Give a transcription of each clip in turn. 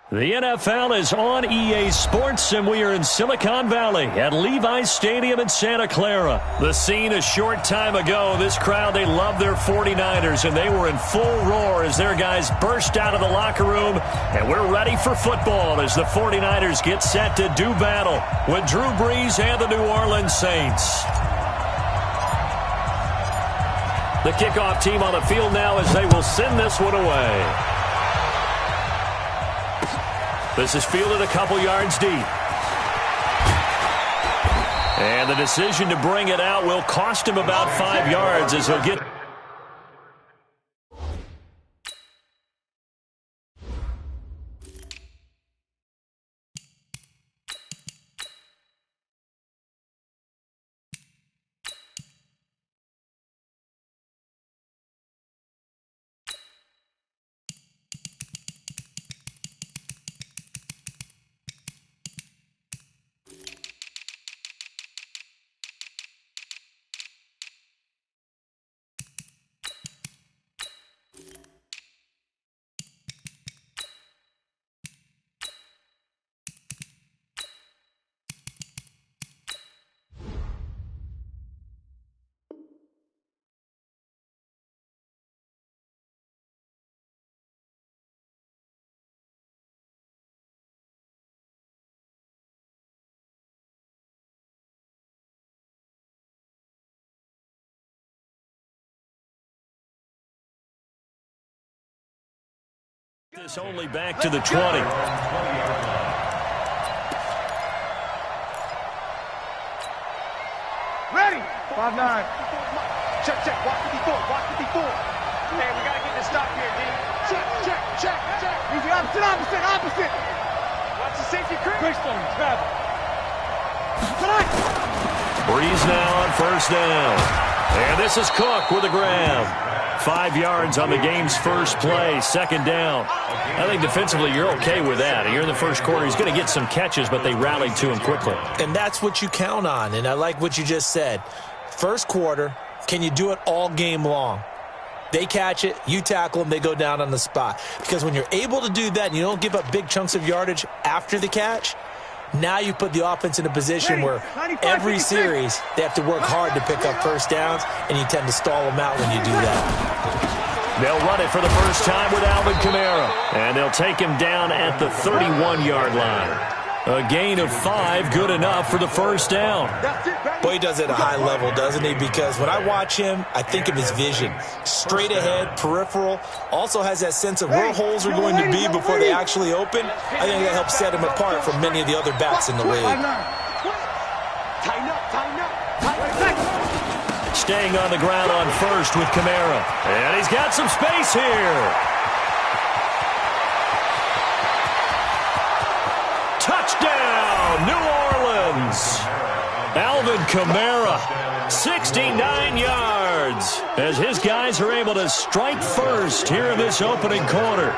The NFL is on EA Sports, and we are in Silicon Valley at Levi's Stadium in Santa Clara. The scene a short time ago, this crowd, they love their 49ers, and they were in full roar as their guys burst out of the locker room, and we're ready for football as the 49ers get set to do battle with Drew Brees and the New Orleans Saints. The kickoff team on the field now as they will send this one away. This is fielded a couple yards deep. And the decision to bring it out will cost him about 5 yards as he'll get... This only back to the 20. Ready? 5-9. Check, check. Watch 54. Watch 54. Hey, we got to get this stop here, D. Check, check, check, check. Easy, opposite. Watch the safety creep. Greystone, travel. Tonight. Brees now on first down. And this is Cook with a grab. 5 yards on the game's first play, second down. I think defensively you're okay with that. And you're in the first quarter. He's going to get some catches, but they rallied to him quickly. And that's what you count on. And I like what you just said. First quarter, can you do it all game long? They catch it, you tackle them, they go down on the spot. Because when you're able to do that and you don't give up big chunks of yardage after the catch, now you put the offense in a position where every series they have to work hard to pick up first downs, and you tend to stall them out when you do that. They'll run it for the first time with Alvin Kamara, and they'll take him down at the 31-yard line. A gain of 5, good enough for the first down. Boy, he does it at a high level, doesn't he? Because when I watch him, I think of his vision. Straight ahead, peripheral, also has that sense of where holes are going to be before they actually open. I think that helps set him apart from many of the other backs in the league. Staying on the ground on first with Kamara. And he's got some space here. Touchdown, New Orleans. Alvin Kamara, 69 yards, as his guys are able to strike first here in this opening quarter.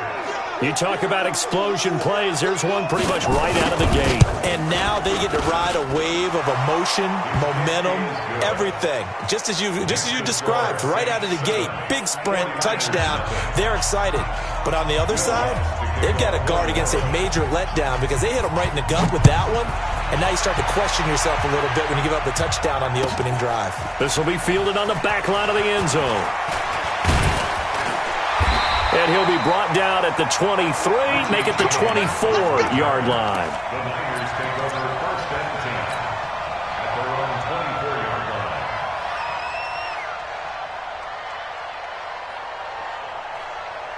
You talk about explosion plays. There's one pretty much right out of the gate. And now they get to ride a wave of emotion, momentum, everything. Just as you described, right out of the gate. Big sprint, touchdown. They're excited. But on the other side, they've got to guard against a major letdown because they hit them right in the gut with that one. And now you start to question yourself a little bit when you give up the touchdown on the opening drive. This will be fielded on the back line of the end zone. And he'll be brought down at the 23, make it the 24-yard line.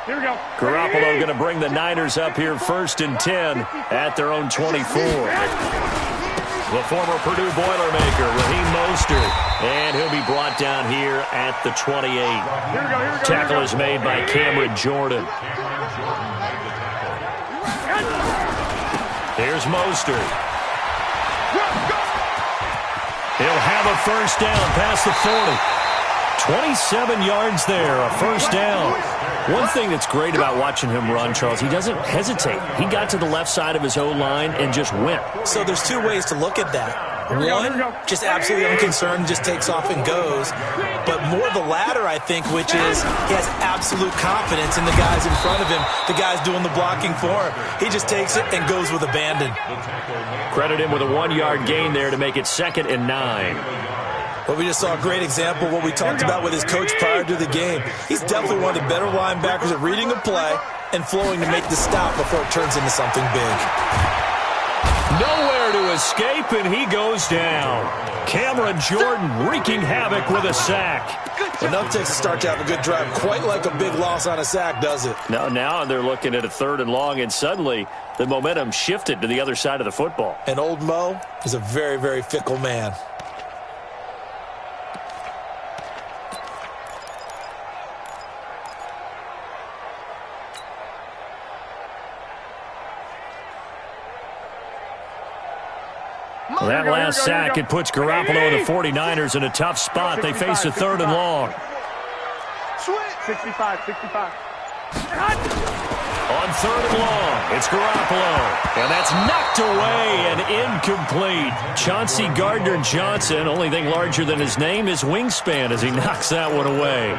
Here we go. Garoppolo going to bring the Niners up here first and 10 at their own 24. The former Purdue Boilermaker, Raheem Mostert, and he'll be brought down here at the 28. Tackle is made by Cameron Jordan. Here's Mostert. He'll have a first down past the 40. 27 yards there, a first down. One thing that's great about watching him run, Charles, he doesn't hesitate. He got to the left side of his O-line and just went. So there's two ways to look at that. One, just absolutely unconcerned, just takes off and goes. But more the latter, I think, which is he has absolute confidence in the guys in front of him, the guys doing the blocking for him. He just takes it and goes with abandon. Credit him with a 1-yard gain there to make it 2nd and 9. Well, we just saw a great example of what we talked about with his coach prior to the game. He's definitely one of the better linebackers at reading a play and flowing to make the stop before it turns into something big. Nowhere to escape, and he goes down. Cameron Jordan wreaking havoc with a sack. Enough takes to start to have a good drive. Quite like a big loss on a sack, does it? Now they're looking at a 3rd and long, and suddenly the momentum shifted to the other side of the football. And old Mo is a very, very fickle man. Well, that last sack, it puts Garoppolo and the 49ers in a tough spot. They face a 3rd and long. 65. On 3rd and long, it's Garoppolo. And that's knocked away and incomplete. Chauncey Gardner-Johnson, only thing larger than his name is wingspan as he knocks that one away.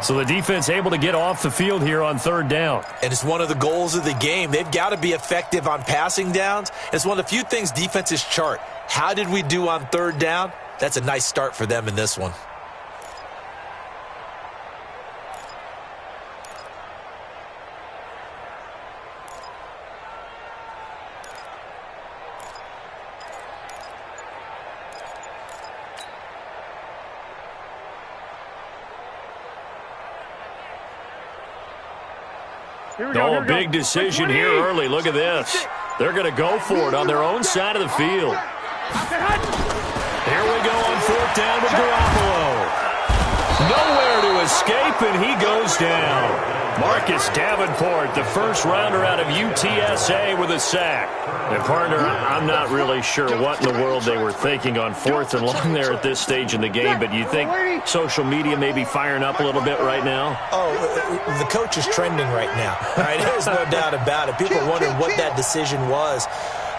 So the defense able to get off the field here on 3rd down. And it's one of the goals of the game. They've got to be effective on passing downs. It's one of the few things defenses chart. How did we do on 3rd down? That's a nice start for them in this one. Oh, big decision here early. Look at this. They're going to go for it on their own side of the field. Here we go on 4th down with Garoppolo. Nowhere to escape, and he goes down. Marcus Davenport, the first rounder out of UTSA with a sack. And partner, I'm not really sure what in the world they were thinking on 4th and long there at this stage in the game, but you think social media may be firing up a little bit right now? Oh, the coach is trending right now. Right? There's no doubt about it. People are wondering what that decision was.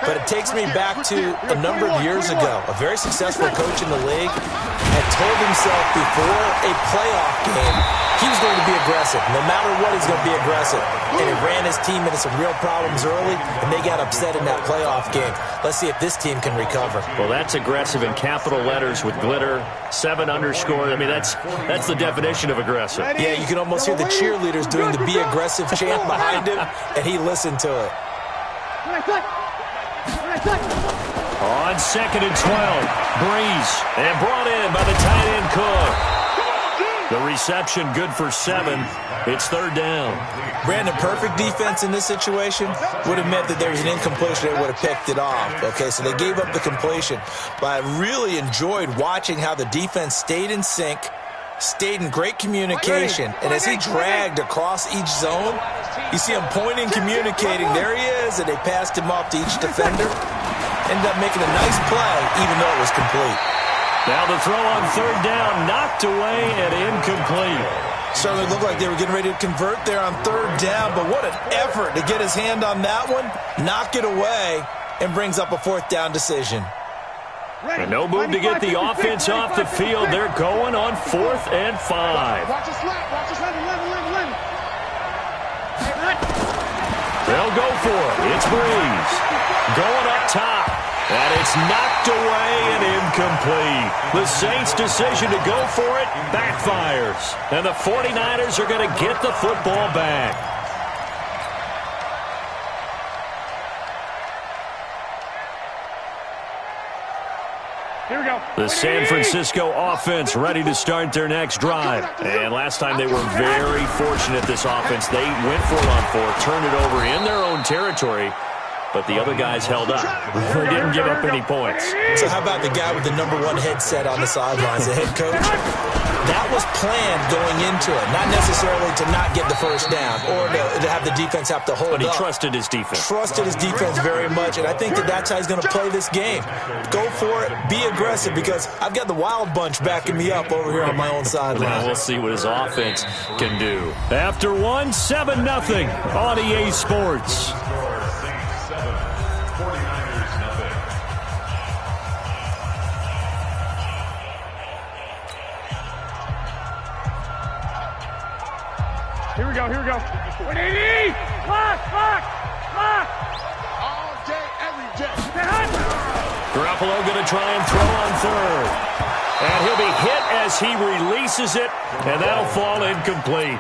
But it takes me back to a number of years ago. A very successful coach in the league had told himself before a playoff game he was going to be aggressive. No matter what, he's going to be aggressive. And he ran his team into some real problems early, and they got upset in that playoff game. Let's see if this team can recover. Well, that's aggressive in capital letters with glitter, 7 underscore. I mean, that's the definition of aggressive. Yeah, you can almost hear the cheerleaders doing the be aggressive chant behind him, and he listened to it. On 2nd and 12, Breeze, and brought in by the tight end Cook. The reception good for 7. It's 3rd down. Brandon, perfect defense in this situation would have meant that there was an incompletion. They would have picked it off. Okay, so they gave up the completion. But I really enjoyed watching how the defense stayed in sync, stayed in great communication, and as he dragged across each zone, you see him pointing, communicating. There he is, and they passed him off to each defender. Ended up making a nice play, even though it was complete. Now the throw on 3rd down, knocked away and incomplete. Certainly looked like they were getting ready to convert there on 3rd down, but what an effort to get his hand on that one, knock it away, and brings up a 4th down decision. And no move to get the offense off the field. They're going on 4th and 5. They'll go for it. It's Breeze. Going up top. And it's knocked away and incomplete. The Saints' decision to go for it backfires. And the 49ers are going to get the football back. Here we go. The San Francisco offense ready to start their next drive. And last time they were very fortunate, this offense. They went for it on 4th, turned it over in their own territory, but the other guys held up. They didn't give up any points. So how about the guy with the #1 headset on the sidelines, the head coach? That was planned going into it, not necessarily to not get the first down or to have the defense have to hold up. But he trusted his defense. Trusted his defense very much, and I think that's how he's going to play this game. Go for it, be aggressive, because I've got the wild bunch backing me up over here on my own sideline. Now we'll see what his offense can do. After one, 7-0 on EA Sports. go, here we go. 180! Lock! All day, every day. Garoppolo going to try and throw on third. And he'll be hit as he releases it, and that'll fall incomplete.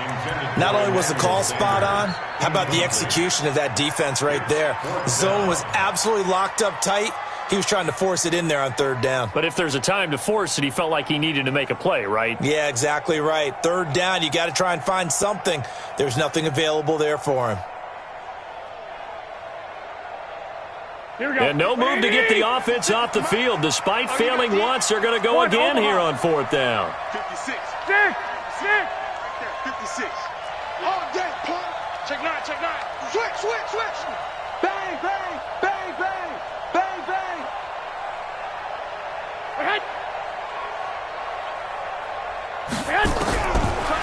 Not only was the call spot on, how about the execution of that defense right there? The zone was absolutely locked up tight. He was trying to force it in there on third down. But if there's a time to force it, he felt like he needed to make a play, right? Yeah, exactly right. Third down, you got to try and find something. There's nothing available there for him. Here we go. And no move to get the offense off the field. Despite failing once, they're going to go again here on fourth down. 56. 56. All day, punt. Check nine. Switch. Bang.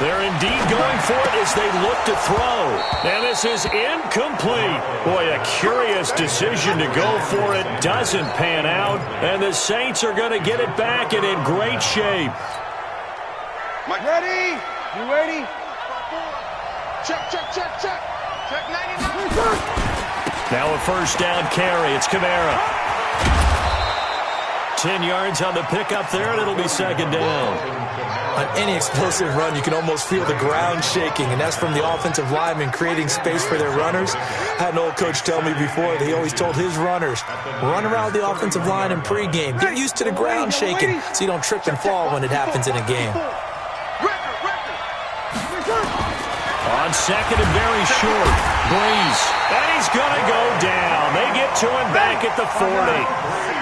They're indeed going for it as they look to throw. And this is incomplete. Boy, a curious decision to go for it. Doesn't pan out. And the Saints are going to get it back and in great shape. Ready? You ready? Check. Check 99. Now a first down carry. It's Kamara. 10 yards on the pickup there, and it'll be second down. On any explosive run, you can almost feel the ground shaking, and that's from the offensive linemen creating space for their runners. I had an old coach tell me before that he always told his runners, run around the offensive line in pregame. Get used to the ground shaking so you don't trip and fall when it happens in a game. On second and very short, Breeze. And he's going to go down. They get to him back at the 40.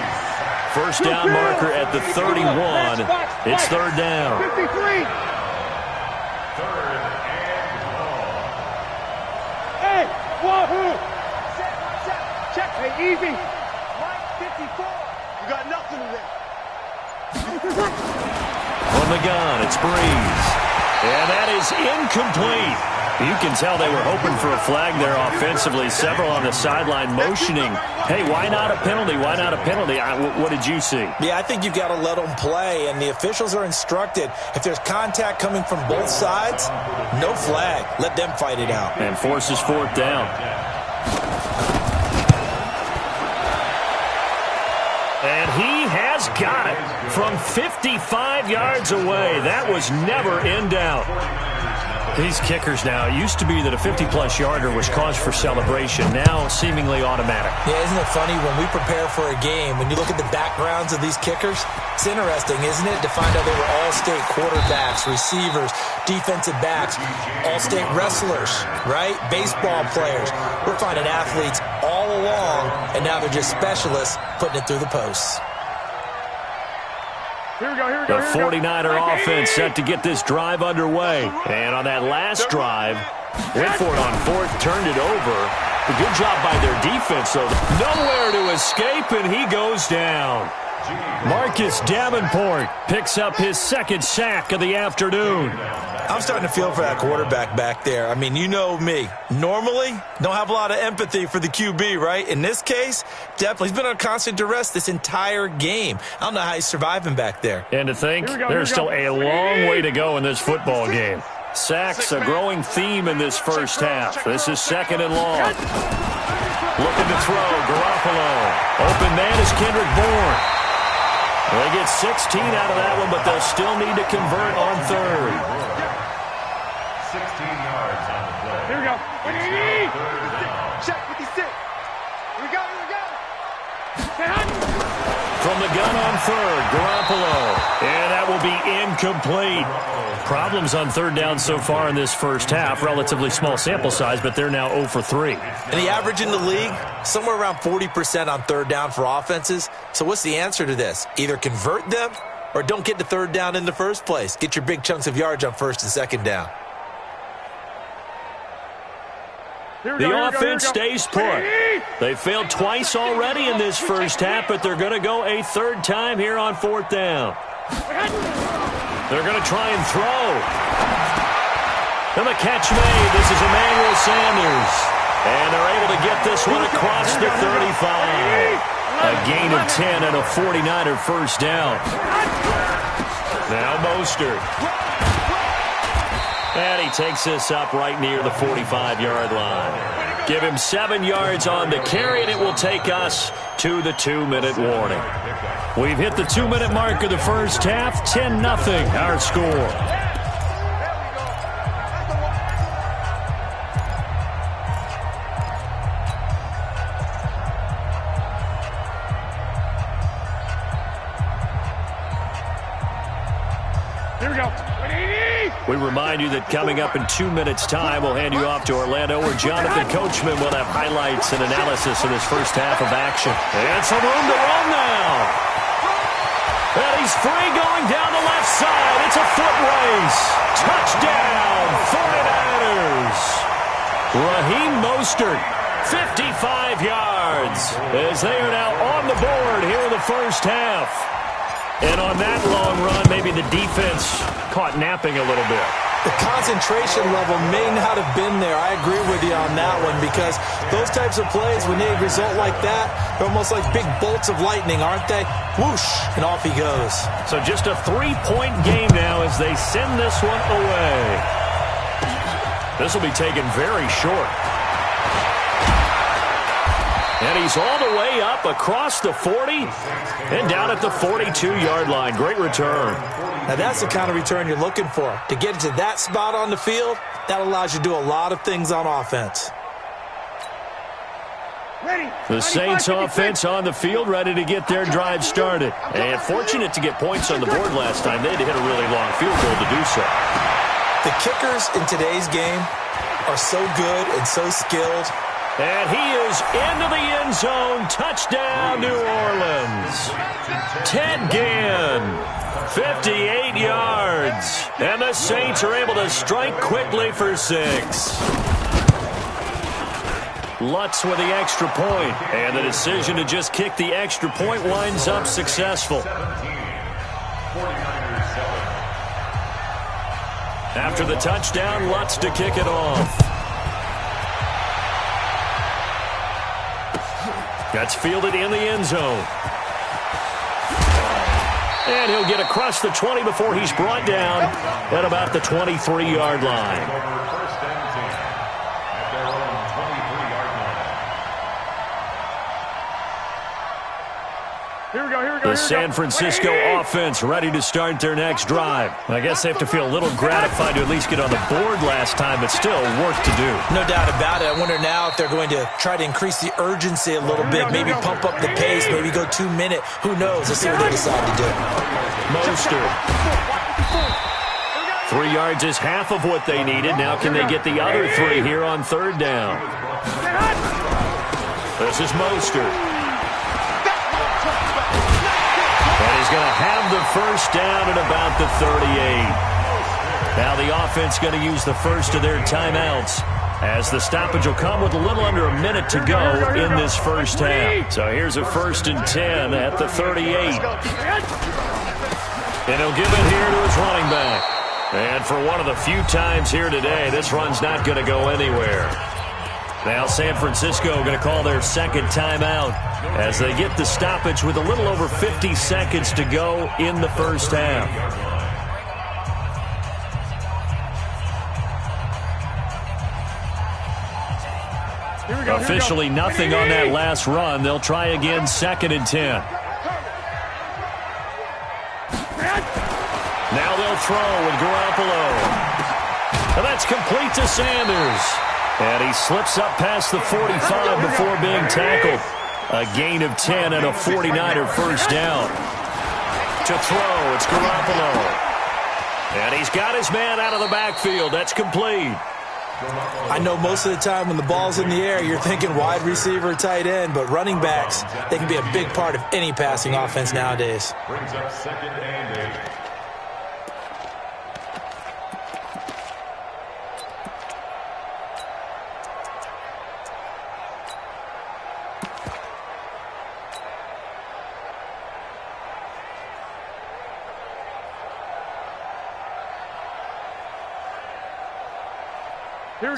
First down marker at the 31. It's third down. 53. Hey, wahoo! Check. Hey, easy. Mike, 54. You got nothing today. From the gun, it's Breeze. And that is incomplete. You can tell they were hoping for a flag there offensively. Several on the sideline motioning. Hey, why not a penalty? Why not a penalty? What did you see? Yeah, I think you've got to let them play, and the officials are instructed. If there's contact coming from both sides, no flag. Let them fight it out. And forces fourth down. And he has got it from 55 yards away. That was never in doubt. These kickers now, it used to be that a 50-plus yarder was cause for celebration, now seemingly automatic. Yeah, isn't it funny when we prepare for a game, when you look at the backgrounds of these kickers, it's interesting, isn't it, to find out they were all-state quarterbacks, receivers, defensive backs, all-state wrestlers, right? Baseball players. We're finding athletes all along, and now they're just specialists putting it through the posts. Here we go. The 49er offense set to get this drive underway. And on that last drive, went for it on fourth, turned it over. A good job by their defense, though. Nowhere to escape, and he goes down. Marcus Davenport picks up his second sack of the afternoon. I'm starting to feel for that quarterback back there. I mean, you know me. Normally, don't have a lot of empathy for the QB, right? In this case, definitely. He's been on constant duress this entire game. I don't know how he's surviving back there. And to think, there's still a long way to go in this football game. Sacks, a growing theme in this first half. This is second and long. Looking to throw, Garoppolo. Open man is Kendrick Bourne. They get 16 out of that one, but they'll still need to convert on third. 16 yards on the play. Here we go. 180. Check 56. Here we go. From the gun on third, Garoppolo. And that will be incomplete. Problems on third down so far in this first half. Relatively small sample size, but they're now 0 for 3. And the average in the league, somewhere around 40% on third down for offenses. So what's the answer to this? Either convert them or don't get to third down in the first place. Get your big chunks of yards on first and second down. The offense stays put. They failed twice already in this first half, but they're going to go a third time here on fourth down. They're going to try and throw. And the catch made. This is Emmanuel Sanders. And they're able to get this one across the 35. A gain of 10 and a 49er first down. Now Mostert. And he takes this up right near the 45-yard line. Give him 7 yards on the carry, and it will take us to the 2-minute warning. We've hit the 2-minute mark of the first half. 10-0 our score. We remind you that coming up in 2 minutes' time, we'll hand you off to Orlando, where Jonathan Coachman will have highlights and analysis of this first half of action. And some room to run now. And he's free going down the left side. It's a foot race. Touchdown, 49ers. Raheem Mostert, 55 yards, as they are now on the board here in the first half. And on that long run, maybe the defense caught napping a little bit. The concentration level may not have been there. I agree with you on that one, because those types of plays, when they result like that, they're almost like big bolts of lightning, aren't they? Whoosh, and off he goes. So just a 3-point game now as they send this one away. This will be taken very short. And he's all the way up across the 40 and down at the 42-yard line. Great return. Now that's the kind of return you're looking for. To get to that spot on the field, that allows you to do a lot of things on offense. The Saints offense on the field, ready to get their drive started. And fortunate to get points on the board last time. They had to hit a really long field goal to do so. The kickers in today's game are so good and so skilled. And he is into the end zone. Touchdown, New Orleans. Ted Ginn, 58 yards. And the Saints are able to strike quickly for 6. Lutz with the extra point. And the decision to just kick the extra point winds up successful. After the touchdown, Lutz to kick it off. That's fielded in the end zone. And he'll get across the 20 before he's brought down at about the 23-yard line. The San Francisco offense ready to start their next drive. I guess they have to feel a little gratified to at least get on the board last time, but still work to do. No doubt about it. I wonder now if they're going to try to increase the urgency a little bit, maybe pump up the pace, maybe go 2 minute. Who knows? Let's see what they decide to do. Mostert. 3 yards is half of what they needed. Now can they get the other 3 here on third down? This is Mostert. And he's going to have the first down at about the 38. Now the offense going to use the first of their timeouts, as the stoppage will come with a little under a minute to go in this first half. So here's a 1st and 10 at the 38. And he'll give it here to his running back. And for one of the few times here today, this run's not going to go anywhere. Now San Francisco going to call their second timeout as they get the stoppage with a little over 50 seconds to go in the first half. Officially nothing on that last run. They'll try again, 2nd and 10. Now they'll throw with Garoppolo. And that's complete to Sanders. And he slips up past the 45 before being tackled. A gain of 10 and a 49er first down. To throw, it's Garoppolo. And he's got his man out of the backfield. That's complete. I know most of the time when the ball's in the air, you're thinking wide receiver, tight end, but running backs, they can be a big part of any passing offense nowadays. Brings up 2nd and 8.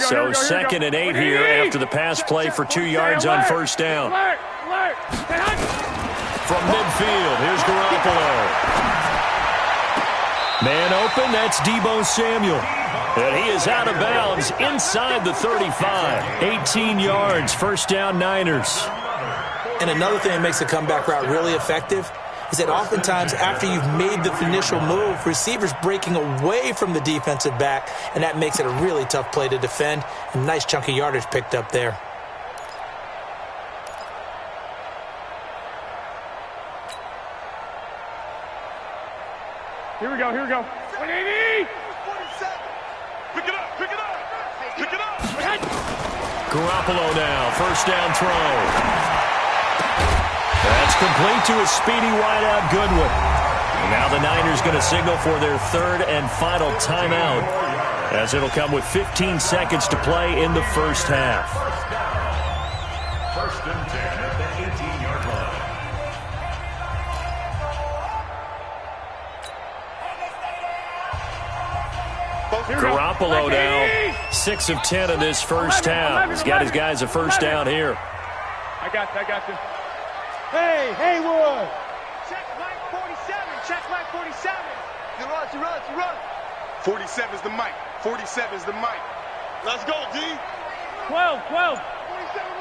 So 2nd and 8 here after the pass play for 2 yards on first down. From midfield, here's Garoppolo. Man open, that's Deebo Samuel. And he is out of bounds inside the 35. 18 yards, first down Niners. And another thing that makes a comeback route really effective is that oftentimes after you've made the initial move, receivers breaking away from the defensive back, and that makes it a really tough play to defend. A nice chunk of yardage picked up there. Here we go, here we go. 180! 47! Pick it up, pick it up! Pick it up! Garoppolo now, first down throw. That's complete to a speedy wideout Goodwin. And now the Niners going to signal for their third and final timeout, as it'll come with 15 seconds to play in the first half. First and 10 at the 18-yard line. Garoppolo now, 6 of 10 in this first half. He's got his guys a first down here. I got you. Hey, Haywood! Check Mike 47, check Mike 47. You run. 47 is the mic. 47 is the mic. Let's go, D. 12. 47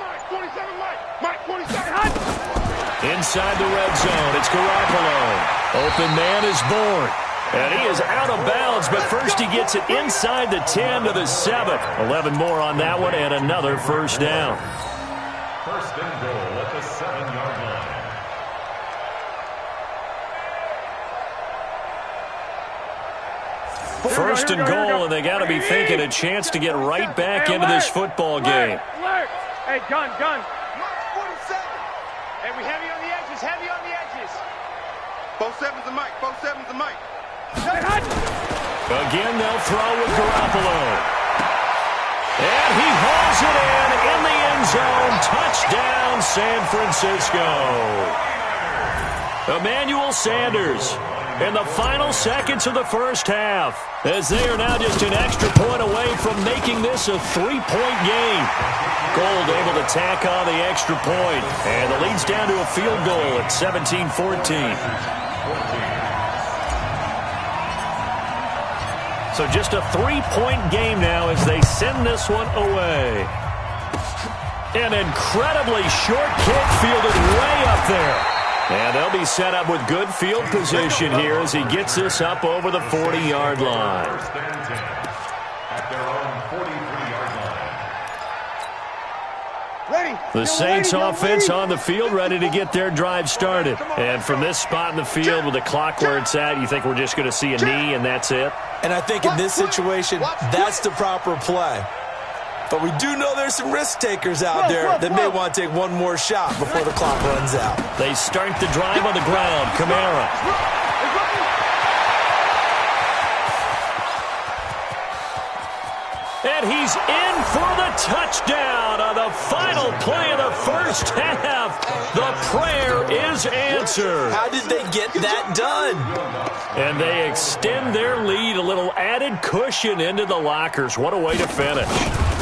Mike. 47 Mike. Mike 47. Inside the red zone, it's Garoppolo. Open man is born. And he is out of bounds, but first he gets it inside the 10 to the 7. 11 more on that one, and another first down. First and goal at the 7-yard line. First and goal, and they got to be thinking a chance to get right back into this football game. Alert. Hey, gun. Mike 47. Hey, we heavy on the edges. 47's the mic. 47's the mic. Again, they'll throw with Garoppolo. And he hauls it in the end zone. Touchdown, San Francisco. Emmanuel Sanders in the final seconds of the first half, as they are now just an extra point away from making this a 3-point game. Gold able to tack on the extra point, and the lead's down to a field goal at 17-14. So just a 3-point game now as they send this one away. An incredibly short kick fielded way up there. And they'll be set up with good field position here as he gets this up over the 40-yard line. First and 10 at their own 43-yard line. Ready. The Saints offense on the field, ready to get their drive started. And from this spot in the field with the clock where it's at, you think we're just going to see a knee and that's it? And I think in this situation, that's the proper play. But we do know there's some risk takers out there that may want to take one more shot before the clock runs out. They start the drive on the ground. Kamara. And he's in for the touchdown on the final play of the first half. The prayer is answered. How did they get that done? And they extend their lead, a little added cushion into the lockers. What a way to finish.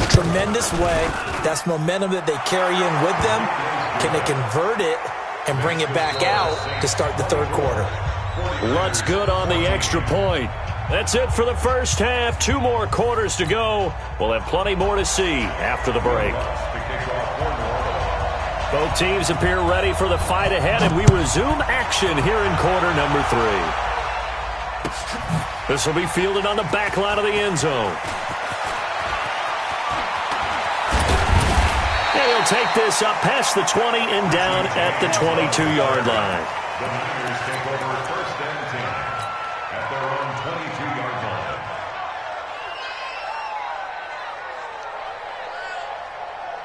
Tremendous way. That's momentum that they carry in with them. Can they convert it and bring it back out to start the third quarter? Lutt's good on the extra point. That's it for the first half. 2 more quarters to go. We'll have plenty more to see after the break. Both teams appear ready for the fight ahead, and we resume action here in quarter number 3. This will be fielded on the back line of the end zone. And he'll take this up past the 20 and down at the 22-yard line. The Niners take over first and 10 at their own 22-yard line.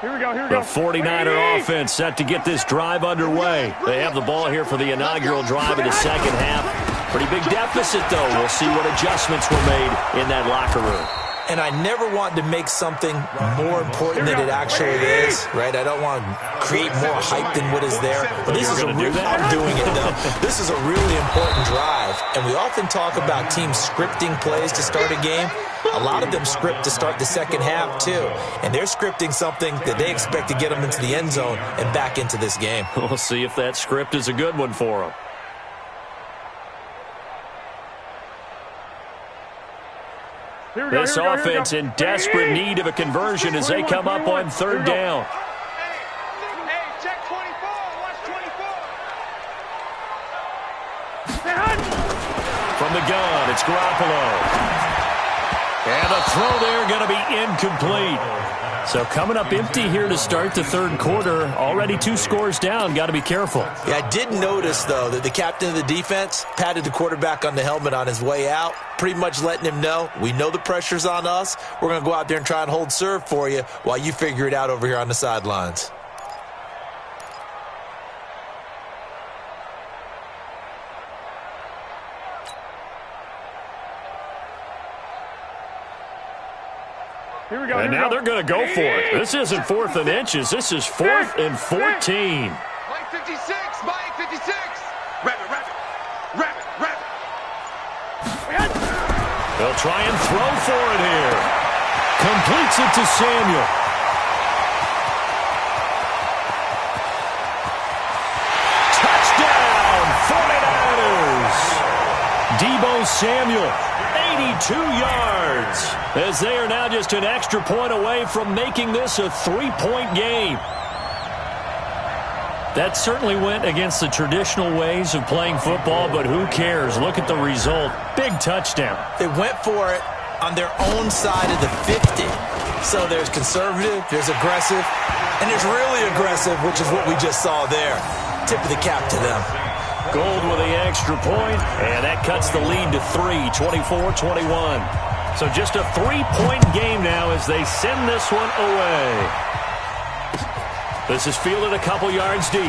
Here we go. The 49er offense set to get this drive underway. They have the ball here for the inaugural drive of the second half. Pretty big deficit, though. We'll see what adjustments were made in that locker room. And I never want to make something more important than it actually is, right? I don't want to create more hype than what is there. But this is I'm doing it, though. This is a really important drive. And we often talk about teams scripting plays to start a game. A lot of them script to start the second half, too. And they're scripting something that they expect to get them into the end zone and back into this game. We'll see if that script is a good one for them. This offense in desperate need of a conversion as they come up on third down. Hey, check 24. Watch 24. From the gun, it's Garoppolo. And a throw there going to be incomplete. So coming up empty here to start the third quarter. Already 2 scores down. Got to be careful. Yeah, I did notice, though, that the captain of the defense patted the quarterback on the helmet on his way out, pretty much letting him know, we know the pressure's on us. We're going to go out there and try and hold serve for you while you figure it out over here on the sidelines. And now they're going to go for it. This isn't 4th and inches. This is 4th and 14. Mike 56, Mike 56. Wrap it. They'll try and throw for it here. Completes it to Samuel. Touchdown, 49ers. Deebo Samuel, 82 yards. As they are now just an extra point away from making this a 3-point game. That certainly went against the traditional ways of playing football, but who cares? Look at the result. Big touchdown. They went for it on their own side of the 50. So there's conservative, there's aggressive, and there's really aggressive, which is what we just saw there. Tip of the cap to them. Gold with the extra point, and that cuts the lead to 3, 24-21. So just a 3-point game now as they send this one away. This is fielded a couple yards deep.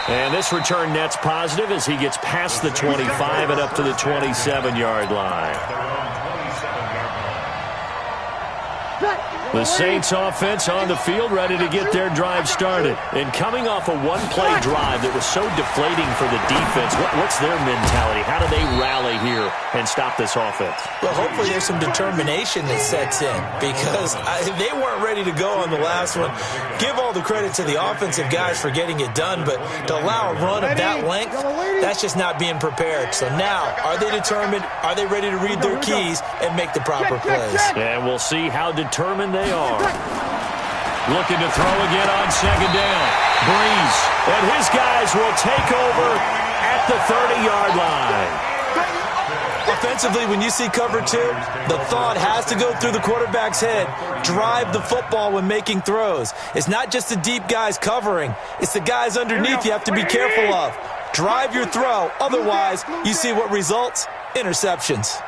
And this return net's positive as he gets past the 25 and up to the 27-yard line. The Saints offense on the field ready to get their drive started. And coming off a one-play drive that was so deflating for the defense, what's their mentality? How do they rally here and stop this offense? Well, hopefully there's some determination that sets in because they weren't ready to go on the last one. Give all the credit to the offensive guys for getting it done, but to allow a run of that length, that's just not being prepared. So now, are they determined? Are they ready to read their keys and make the proper plays? And we'll see how determined they are. Looking to throw again on second down. Breeze and his guys will take over at the 30-yard line. Offensively, when you see cover 2, the thought has to go through the quarterback's head. Drive the football when making throws. It's not just the deep guys covering. It's the guys underneath you have to be careful of. Drive your throw. Otherwise, you see what results? Interceptions.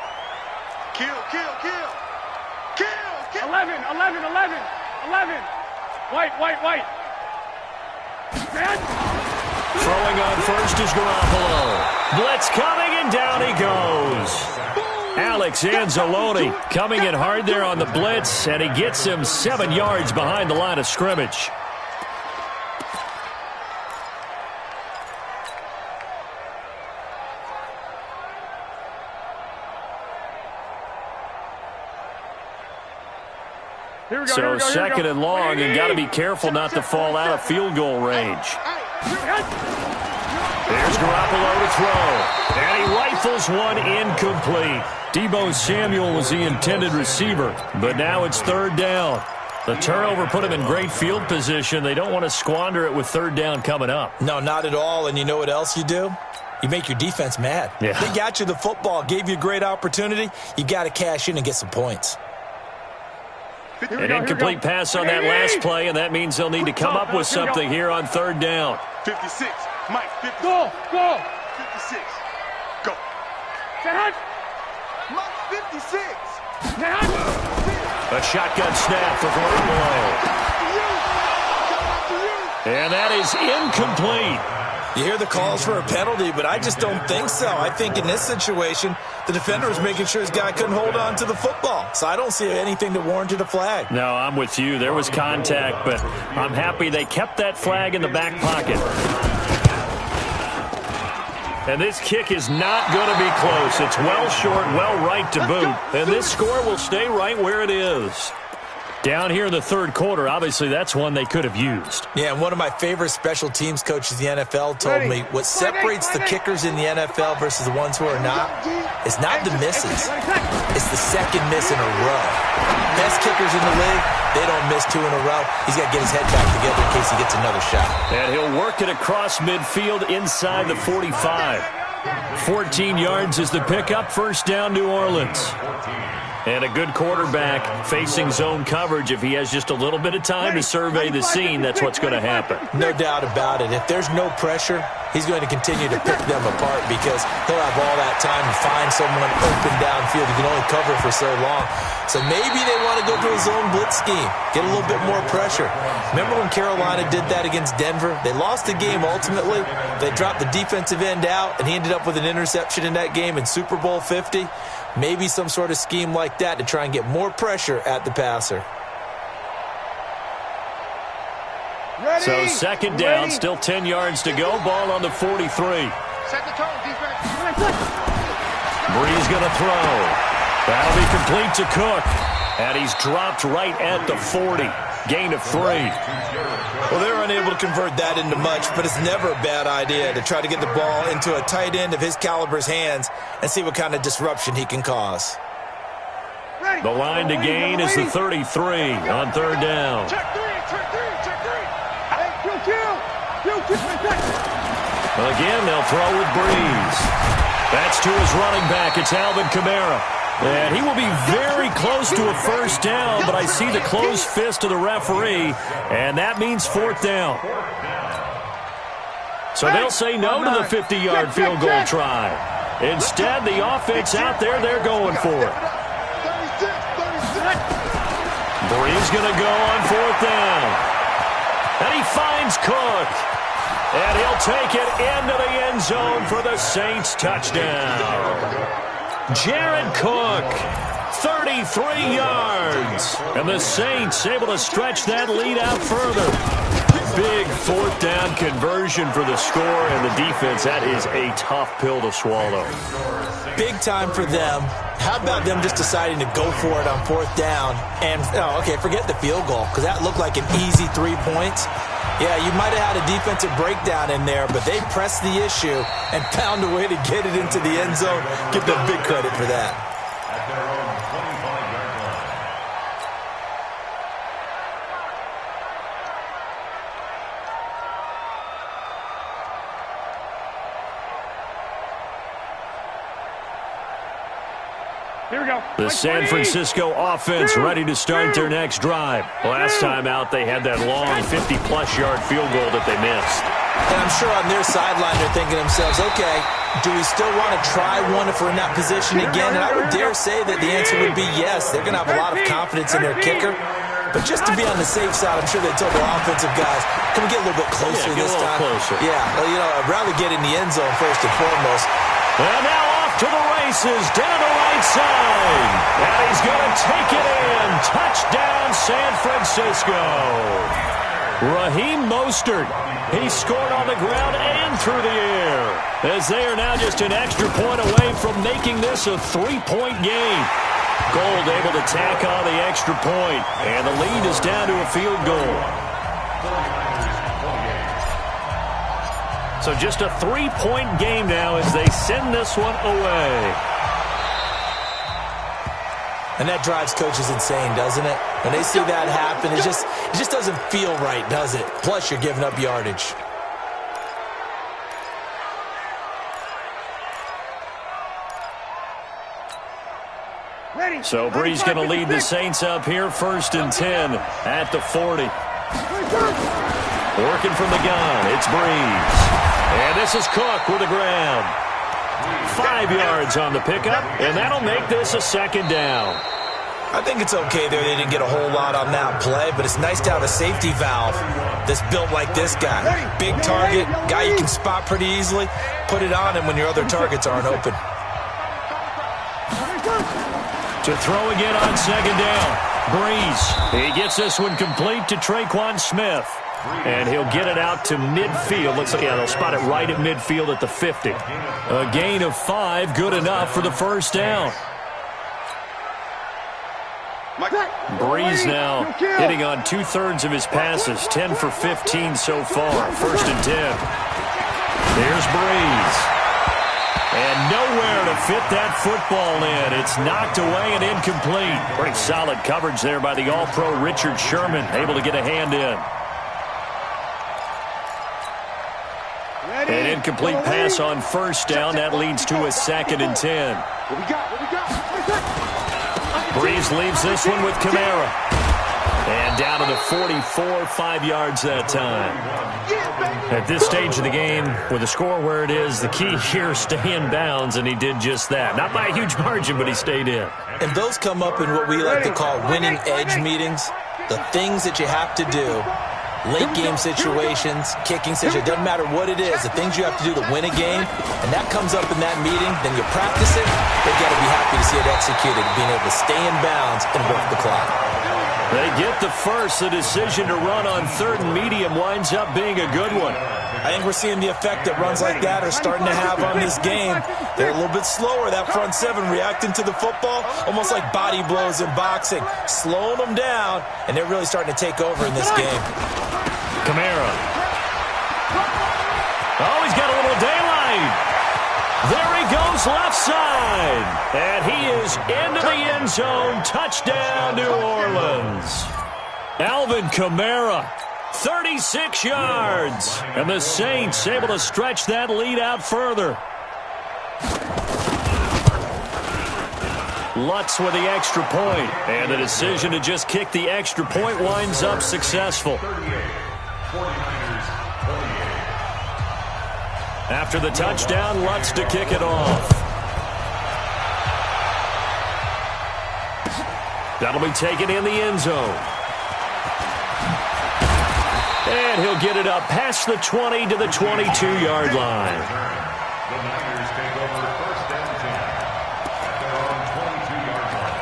Kill. 11. White. Throwing on first is Garoppolo. Blitz coming, and down he goes. Alex Anzalone coming in hard there on the blitz, and he gets him 7 yards behind the line of scrimmage. So second and long, and got to be careful not to fall out of field goal range. There's Garoppolo to throw, and he rifles one incomplete. Deebo Samuel was the intended receiver, but now it's third down. The turnover put him in great field position. They don't want to squander it with third down coming up. No, not at all, and you know what else you do? You make your defense mad. Yeah. They got you the football, gave you a great opportunity. You got to cash in and get some points. An incomplete pass on that last play, and that means they'll need to come up with something here on third down. 56, Mike, 56. Go. 56. Go. Mike, 56. A shotgun snap for Garoppolo. And that is incomplete. You hear the calls for a penalty, but I just don't think so. I think in this situation, the defender was making sure his guy couldn't hold on to the football. So I don't see anything that warranted a flag. No, I'm with you. There was contact, but I'm happy they kept that flag in the back pocket. And this kick is not going to be close. It's well short, well right to boot. And this score will stay right where it is. Down here in the third quarter, obviously that's one they could have used. Yeah, and one of my favorite special teams coaches in the NFL told me what separates the kickers in the NFL versus the ones who are not It's not the misses. It's the second miss in a row. Best kickers in the league, they don't miss 2 in a row. He's got to get his head back together in case he gets another shot. And he'll work it across midfield inside the 45. 14 yards is the pickup. First down, New Orleans. And a good quarterback facing zone coverage. If he has just a little bit of time to survey the scene, that's what's going to happen. No doubt about it. If there's no pressure, he's going to continue to pick them apart because he'll have all that time to find someone open downfield. He can only cover for so long. So maybe they want to go to a zone blitz scheme, get a little bit more pressure. Remember when Carolina did that against Denver? They lost the game ultimately. They dropped the defensive end out, and he ended up with an interception in that game in Super Bowl 50. Maybe some sort of scheme like that to try and get more pressure at the passer. Ready? So second down, still 10 yards to go. Ball on the 43. Set the tone, defense. Breeze going to throw. That'll be complete to Cook. And he's dropped right at the 40. Gain of 3. Well, they're unable to convert that into much, but it's never a bad idea to try to get the ball into a tight end of his caliber's hands and see what kind of disruption he can cause. The line to gain is the 33 on third down. Check 3, check 3, check 3. Hey, kill. Well, again, they'll throw with Breeze. That's to his running back. It's Alvin Kamara. And he will be very close to a first down, but I see the closed fist of the referee, and that means fourth down. So they'll say no to the 50-yard field goal try. Instead, the offense out there, they're going for it. Breeze going to go on fourth down. And he finds Cook. And he'll take it into the end zone for the Saints touchdown. Jared Cook, 33 yards. And the Saints able to stretch that lead out further. Big fourth down conversion for the score, and the defense, that is a tough pill to swallow. Big time for them. How about them just deciding to go for it on fourth down? And, forget the field goal, because that looked like an easy 3 points. Yeah, you might have had a defensive breakdown in there, but they pressed the issue and found a way to get it into the end zone. Give them big credit for that. At their own 25-yard line. Here we go. The San Francisco offense ready to start their next drive. Last time out, they had that long 50-plus yard field goal that they missed. And I'm sure on their sideline they're thinking to themselves, okay, do we still want to try one if we're in that position again? And I would dare say that the answer would be yes. They're going to have a lot of confidence in their kicker. But just to be on the safe side, I'm sure they told their offensive guys, can we get a little bit closer this time? Closer. Yeah, well, I'd rather get in the end zone first and foremost. And now off to the races, down the right side. And he's going to take it in. Touchdown, San Francisco. Raheem Mostert. He scored on the ground and through the air, as they are now just an extra point away from making this a 3-point game. Gold able to tack on the extra point, and the lead is down to a field goal. So just a 3-point game now as they send this one away. And that drives coaches insane, doesn't it? When they see that happen, it just doesn't feel right, does it? Plus, you're giving up yardage. So Breeze going to lead the Saints up here, 1st and 10 at the 40. Working from the gun, it's Breeze. And this is Cook with the ground. 5 yards on the pickup, and that'll make this a second down. I think it's okay there. They didn't get a whole lot on that play, but it's nice to have a safety valve that's built like this guy. Big target, guy you can spot pretty easily. Put it on him when your other targets aren't open. To throw again on second down. Breeze. He gets this one complete to Traquan Smith. And he'll get it out to midfield. Looks like, they'll spot it right at midfield at the 50. A gain of 5, good enough for the first down. Breeze now hitting on 2/3 of his passes, 10 for 15 so far. 1st and 10. There's Breeze. And nowhere to fit that football in. It's knocked away and incomplete. Pretty solid coverage there by the All-Pro Richard Sherman, able to get a hand in. An incomplete pass on first down. That leads to a 2nd and 10. What we got? Breeze leaves this one with Kamara. And down to the 44, 5 yards that time. At this stage of the game, with the score where it is, the key here is stay in bounds, and he did just that. Not by a huge margin, but he stayed in. And those come up in what we like to call winning edge meetings. The things that you have to do, late game situations, kicking situations, it doesn't matter what it is, the things you have to do to win a game, and that comes up in that meeting, then you practice it, they've got to be happy to see it executed, being able to stay in bounds and work the clock. They get the first. The decision to run on 3rd and medium winds up being a good one. I think we're seeing the effect that runs like that are starting to have on this game. They're a little bit slower, that front 7 reacting to the football, almost like body blows in boxing, slowing them down, and they're really starting to take over in this game. Kamara. Oh, he's got a little daylight. There he goes left side. And he is into the end zone. Touchdown, New Orleans. Alvin Kamara, 36 yards. And the Saints able to stretch that lead out further. Lutz with the extra point. And the decision to just kick the extra point winds up successful. After the touchdown, Lutz to kick it off. That'll be taken in the end zone. And he'll get it up past the 20 to the 22-yard line. The Niners take over 1st and 10 at their own 22-yard line.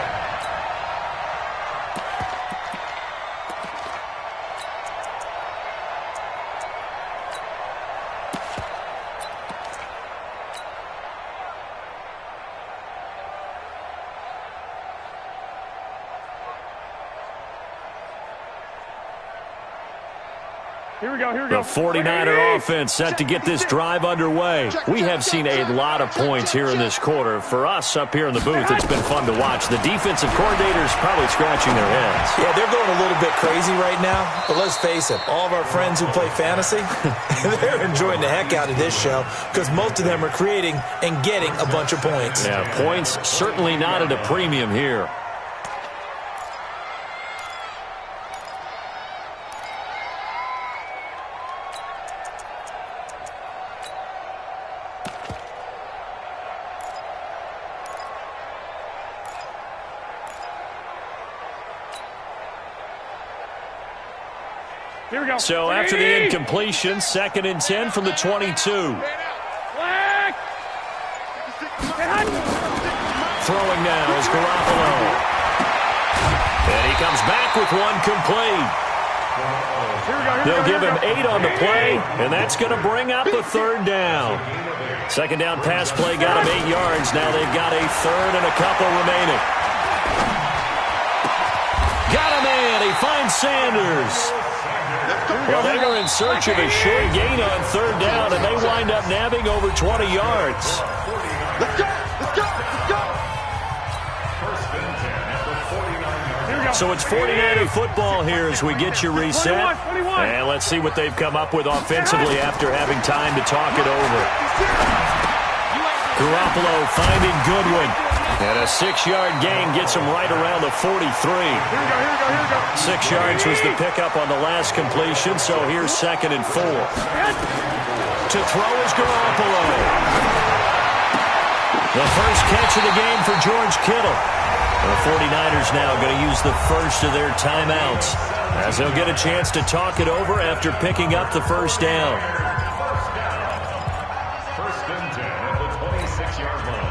Here we go. The 49er offense set to get this drive underway. We have seen a lot of points here in this quarter. For us up here in the booth, it's been fun to watch. The defensive coordinators probably scratching their heads. Yeah, they're going a little bit crazy right now, but let's face it, all of our friends who play fantasy, they're enjoying the heck out of this show because most of them are creating and getting a bunch of points. Yeah, points certainly not at a premium here. Here we go. So after the incompletion, 2nd and 10 from the 22. Throwing now is Garoppolo. And he comes back with one complete. They'll give him 8 on the play, and that's going to bring up the 3rd down. 2nd down pass play got him 8 yards. Now they've got a 3rd and a couple remaining. Got him in. He finds Sanders. Well, they were in search of a short gain on 3rd down, and they wind up nabbing over 20 yards. Let's go. So it's 49er football here as we get you reset. And let's see what they've come up with offensively after having time to talk it over. Garoppolo finding Goodwin. And a 6-yard gain gets him right around the 43. 6 yards was the pickup on the last completion, so here's 2nd and 4. To throw is Garoppolo. The first catch of the game for George Kittle. The 49ers now going to use the first of their timeouts as they'll get a chance to talk it over after picking up the 1st down. 1st and 10 at the 26-yard line.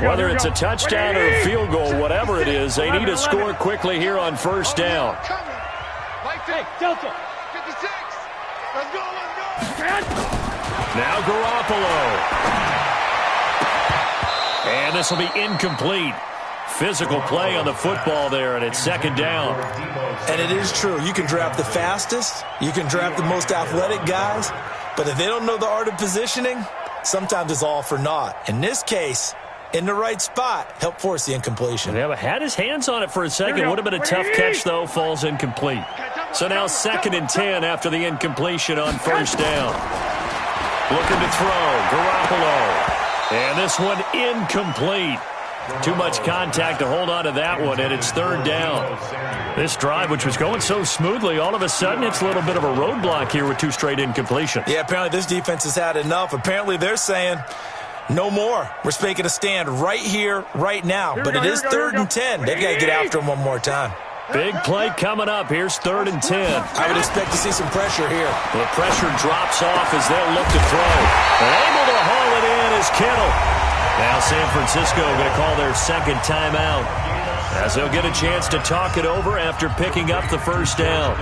Whether it's a touchdown or a field goal, whatever it is, they need to score quickly here on 1st down. Hey, Delta. 56. Let's go. Now Garoppolo. And this will be incomplete. physical play on the football there, and it's second down. And it is true. You can draft the fastest. You can draft the most athletic guys. But if they don't know the art of positioning, sometimes it's all for naught. In this case, in the right spot, help force the incompletion. Yeah, but had his hands on it for a second. Would have been a tough catch, though. Falls incomplete. So now 2nd and 10 after the incompletion on first down. Looking to throw. Garoppolo. And this one incomplete. Too much contact to hold on to that one, and it's 3rd down. This drive, which was going so smoothly, all of a sudden it's a little bit of a roadblock here with 2 straight incompletions. Yeah, apparently this defense has had enough. Apparently they're saying no more. We're making a stand right here, right now. But it is 3rd and 10. They've got to get after him one more time. Big play coming up. Here's 3rd and 10. I would expect to see some pressure here. The pressure drops off as they'll look to throw. And able to haul it in is Kittle. Now San Francisco going to call their 2nd timeout as they'll get a chance to talk it over after picking up the first down.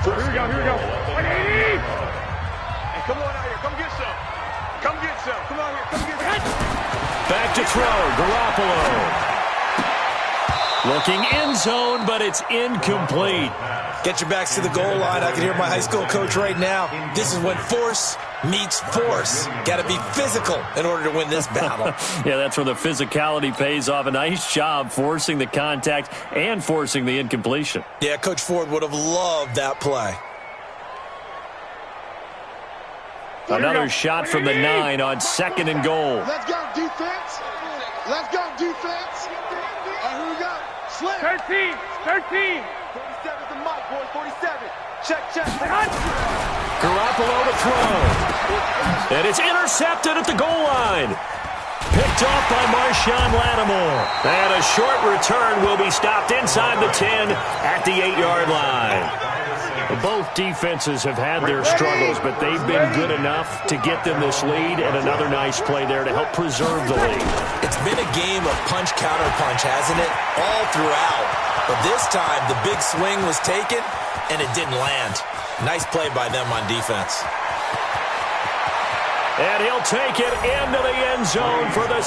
Here we go. 180! Hey, come on out here. Come get some. Come get some. Come on here. Come get some. Back to throw. Garoppolo. Looking end zone, but it's incomplete. Get your backs to the goal line. I can hear my high school coach right now. This is when force meets force. Got to be physical in order to win this battle. Yeah, that's where the physicality pays off. A nice job forcing the contact and forcing the incompletion. Yeah, Coach Ford would have loved that play. Another shot from the 9 on 2nd and goal. Let's go, defense. Let's go, defense. Here we go. Slam. 13. 47's the mic, boy. 47. Check. Garoppolo to throw. And it's intercepted at the goal line. Picked off by Marshawn Lattimore. And a short return will be stopped inside the 10 at the 8-yard line. Both defenses have had their struggles, but they've been good enough to get them this lead, and another nice play there to help preserve the lead. It's been a game of punch-counter-punch, hasn't it? All throughout. But this time, the big swing was taken, and it didn't land. Nice play by them on defense. And he'll take it into the end zone for the